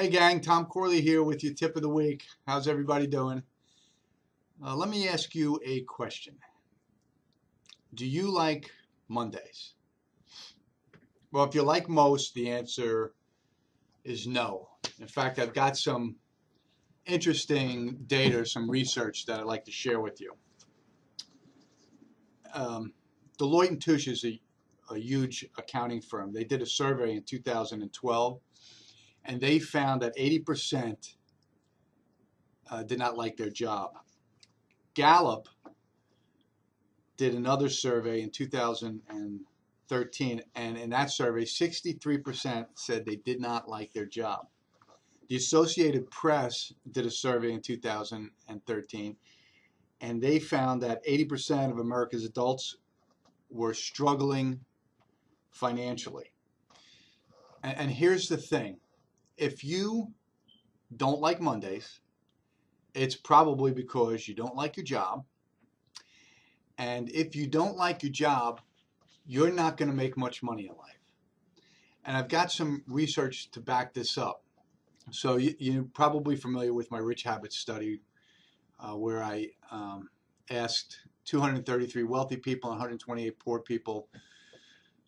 Hey gang, Tom Corley here with your tip of the week. How's everybody doing? Let me ask you a question. Do you like Mondays? Well, if you're like most, the answer is no. In fact, I've got some interesting data, some research that I'd like to share with you. Deloitte & Touche is a huge accounting firm. They did a survey in 2012, and they found that 80% did not like their job. Gallup did another survey in 2013, and in that survey, 63% said they did not like their job. The Associated Press did a survey in 2013, and they found that 80% of America's adults were struggling financially. And here's the thing. If you don't like Mondays, it's probably because you don't like your job. And if you don't like your job, you're not going to make much money in life. And I've got some research to back this up. So you're probably familiar with my Rich Habits study, where I asked 233 wealthy people and 128 poor people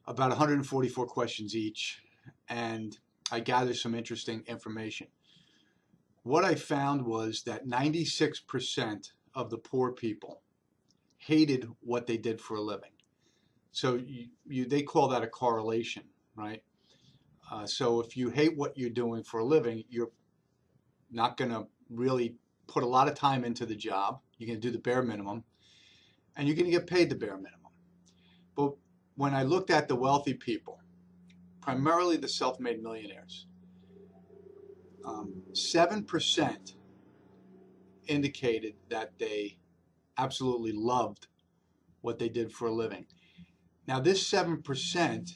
about 144 questions each, and I gathered some interesting information. What I found was that 96% of the poor people hated what they did for a living. So they call that a correlation, right? So if you hate what you're doing for a living, you're not going to really put a lot of time into the job. You're going to do the bare minimum, and you're going to get paid the bare minimum. But when I looked at the wealthy people, primarily the self-made millionaires, 7% indicated that they absolutely loved what they did for a living. Now, this 7%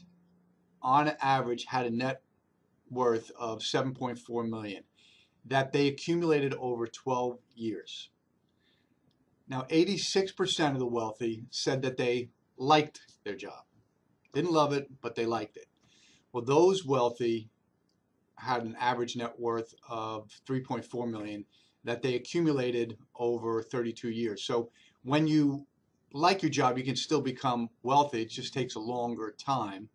on average had a net worth of 7.4 million that they accumulated over 12 years. Now, 86% of the wealthy said that they liked their job. Didn't love it, but they liked it. Well, those wealthy had an average net worth of 3.4 million that they accumulated over 32 years. So when you like your job, you can still become wealthy. It just takes a longer time.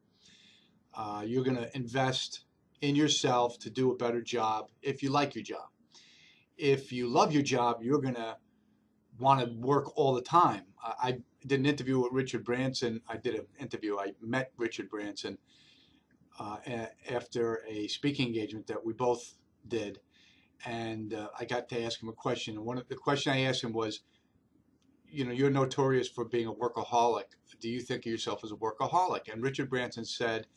You're going to invest in yourself to do a better job if you like your job. If you love your job, you're going to want to work all the time. I did an interview with Richard Branson. I met Richard Branson after a speaking engagement that we both did. And I got to ask him a question. And the question I asked him was, you're notorious for being a workaholic. Do you think of yourself as a workaholic? And Richard Branson said,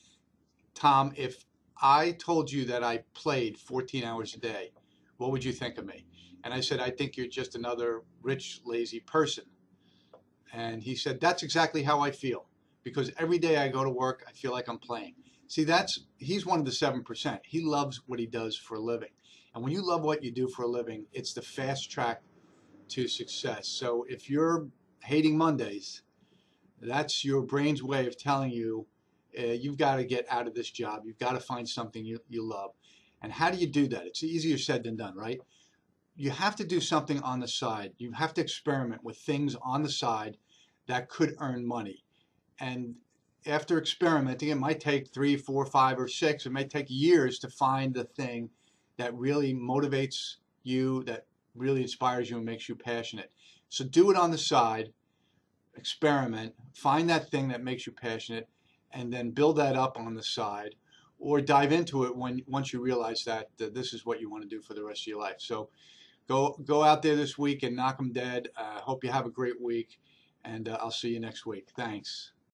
Tom, if I told you that I played 14 hours a day, what would you think of me? And I said, I think you're just another rich, lazy person. And he said, that's exactly how I feel. Because every day I go to work, I feel like I'm playing. See, he's one of the 7%. He loves what he does for a living. And when you love what you do for a living, it's the fast track to success. So if you're hating Mondays, that's your brain's way of telling you you've got to get out of this job. You've got to find something you love. And how do you do that? It's easier said than done, right? You have to do something on the side. You have to experiment with things on the side that could earn money. And after experimenting, it might take 3, 4, 5, or 6. It may take years to find the thing that really motivates you, that really inspires you and makes you passionate. So do it on the side, experiment, find that thing that makes you passionate, and then build that up on the side, or dive into it once you realize that this is what you want to do for the rest of your life. So go out there this week and knock them dead. Hope you have a great week, and I'll see you next week. Thanks.